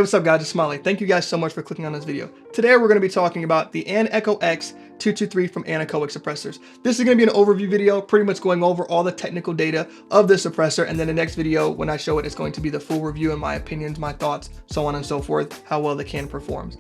Hey, what's up guys, it's Smiley. Thank you guys so much for clicking on this video. Today we're going to be talking about the Anecho X223 from Anechoic Suppressors. This is going to be an overview video, pretty much going over all the technical data of the suppressor, and then the next video, when I show it, it's going to be the full review and my opinions, my thoughts, so on and so forth, how well the can performs.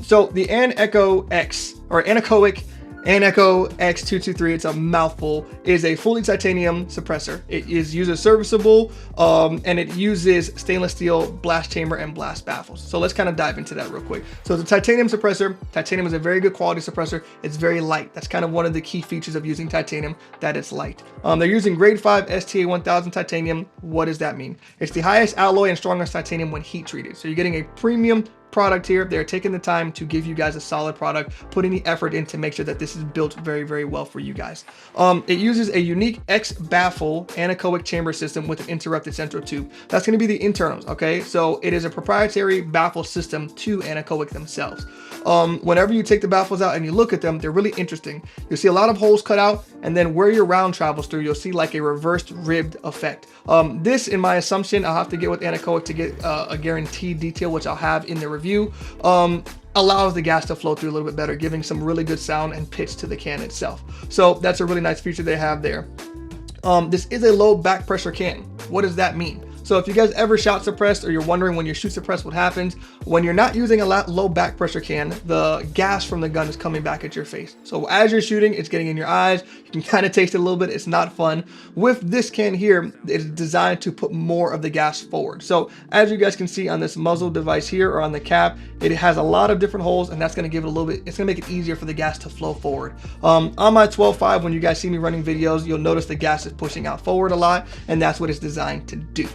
So the Anecho X, or Anechoic Anecho X223, it's a mouthful, is a fully titanium suppressor. It is user serviceable, and it uses stainless steel blast chamber and blast baffles. So let's kind of dive into that real quick. So it's a titanium suppressor. Titanium is a very good quality suppressor. It's very light. That's kind of one of the key features of using titanium, that it's light. They're using grade 5 STA 1000 titanium. What does that mean? It's the highest alloy and strongest titanium when heat treated. So you're getting a premium product here. They're taking the time to give you guys a solid product, putting the effort in to make sure that this is built very, very well for you guys. It uses a unique Baffle anechoic chamber system with an interrupted central tube. That's going to be the internals, okay? So it is a proprietary baffle system to Anechoic themselves. Whenever you take the baffles out and you look at them, they're really interesting. You'll see a lot of holes cut out, and then where your round travels through, you'll see like a reversed ribbed effect. This, in my assumption, I'll have to get with Anechoic to get a guaranteed detail, which I'll have in the review. Allows the gas to flow through a little bit better, giving some really good sound and pitch to the can itself. So that's a really nice feature they have there. This is a low back pressure can. What does that mean? So if you guys ever shot suppressed, or you're wondering when you shoot suppressed what happens, when you're not using a low back pressure can, the gas from the gun is coming back at your face. So as you're shooting, it's getting in your eyes. You can kind of taste it a little bit. It's not fun. With this can here, it is designed to put more of the gas forward. So as you guys can see on this muzzle device here, or on the cap, it has a lot of different holes, and that's going to give it a little bit, it's going to make it easier for the gas to flow forward. On my 12.5, when you guys see me running videos, you'll notice the gas is pushing out forward a lot, and that's what it's designed to do.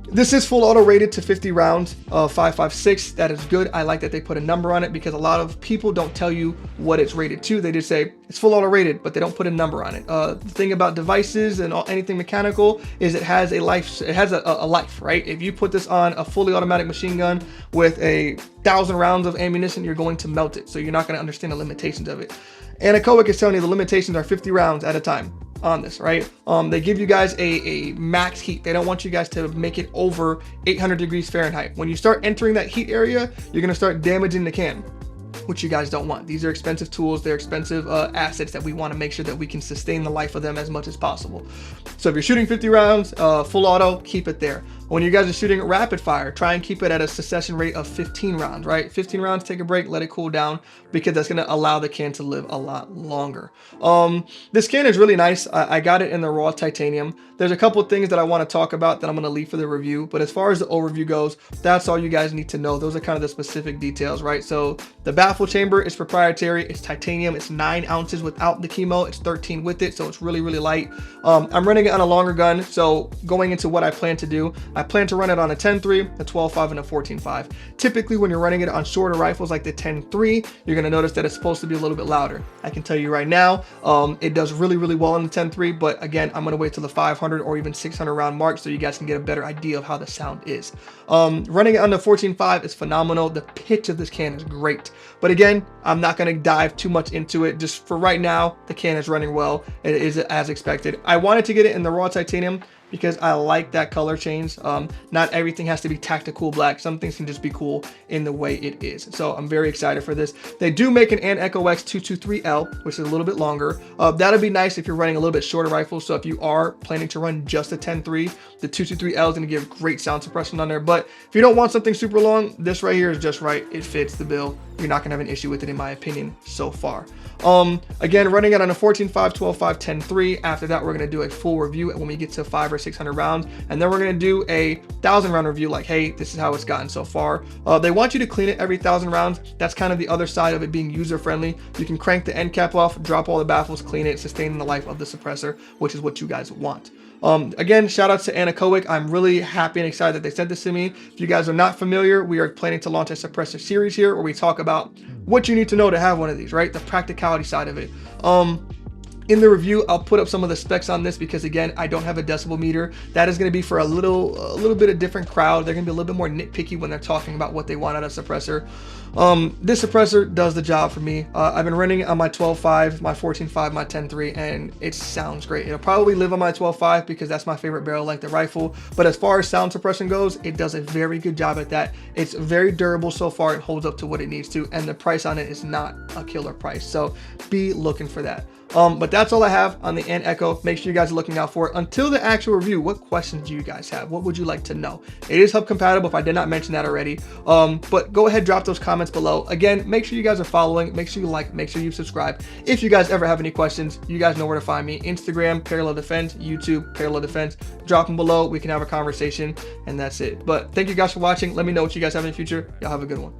This is full auto rated to 50 rounds, 5.56. That is good. I like that they put a number on it, because a lot of people don't tell you what it's rated to. They just say it's full auto rated, but they don't put a number on it. The thing about devices and anything mechanical is it has a life. It has a life, right? If you put this on a fully automatic machine gun with 1,000 rounds of ammunition, you're going to melt it. So you're not going to understand the limitations of it. Anechoic is telling you the limitations are 50 rounds at a time on this, right? They give you guys a max heat. They don't want you guys to make it over 800 degrees Fahrenheit. When you start entering that heat area, you're going to start damaging the can, which you guys don't want. These are expensive tools. They're expensive assets that we want to make sure that we can sustain the life of them as much as possible. So if you're shooting 50 rounds, full auto, keep it there. When you guys are shooting rapid fire, try and keep it at a succession rate of 15 rounds, right? 15 rounds, take a break, let it cool down, because that's going to allow the can to live a lot longer. This can is really nice. I got it in the raw titanium. There's a couple of things that I want to talk about that I'm going to leave for the review, but as far as the overview goes, that's all you guys need to know. Those are kind of the specific details, right? So the baffle chamber is proprietary. It's titanium. It's 9 ounces without the chemo. It's 13 with it, so it's really, really light. I'm running it on a longer gun, so going into what I plan to do, I plan to run it on a 10.3, a 12.5, and a 14.5. Typically, when you're running it on shorter rifles like the 10.3, you're going to notice that it's supposed to be a little bit louder. I can tell you right now, it does really, really well on the 10.3, but again, I'm going to wait till the 500 or even 600 round mark so you guys can get a better idea of how the sound is. Running it on the 14.5 is phenomenal. The pitch of this can is great. But again, I'm not going to dive too much into it. Just for right now, the can is running well. It is as expected. I wanted to get it in the raw titanium because I like that color change. Not everything has to be tactical black. Some things can just be cool in the way it is. So I'm very excited for this. They do make an Anecho X223L, which is a little bit longer. That'll be nice if you're running a little bit shorter rifles. So if you are planning to run just a 10.3, the 223L is going to give great sound suppression on there. But if you don't want something super long, this right here is just right. It fits the bill. You're not going to have an issue with it, in my opinion, so far. Again, running it on a 14.5, 12.5, 10.3. After that, we're going to do a full review when we get to 500 or 600 rounds, and then we're going to do a 1,000 round review, like, hey, this is how it's gotten so far. They want you to clean it every 1,000 rounds. That's kind of the other side of it being user friendly. You can crank the end cap off, drop all the baffles, clean it, sustaining the life of the suppressor, which is what you guys want. Again, shout out to Anechoic. I'm really happy and excited that they sent this to me. If you guys are not familiar, we are planning to launch a suppressor series here where we talk about what you need to know to have one of these, right? The practicality side of it. In the review, I'll put up some of the specs on this because again, I don't have a decibel meter. That is going to be for a little bit of different crowd. They're going to be a little bit more nitpicky when they're talking about what they want out of a suppressor. This suppressor does the job for me. I've been running it on my 12.5, my 14.5, my 10.3, and it sounds great. It'll probably live on my 12.5 because that's my favorite barrel length of rifle. But as far as sound suppression goes, it does a very good job at that. It's very durable so far. It holds up to what it needs to, and the price on it is not a killer price. So be looking for that. But that's all I have on the Anecho. Make sure you guys are looking out for it. Until the actual review, what questions do you guys have? What would you like to know? It is hub compatible if I did not mention that already. But go ahead, drop those comments below. Again, make sure you guys are following. Make sure you like, make sure you subscribe. If you guys ever have any questions, you guys know where to find me. Instagram, Parallel Defense, YouTube, Parallel Defense. Drop them below. We can have a conversation, and that's it. But thank you guys for watching. Let me know what you guys have in the future. Y'all have a good one.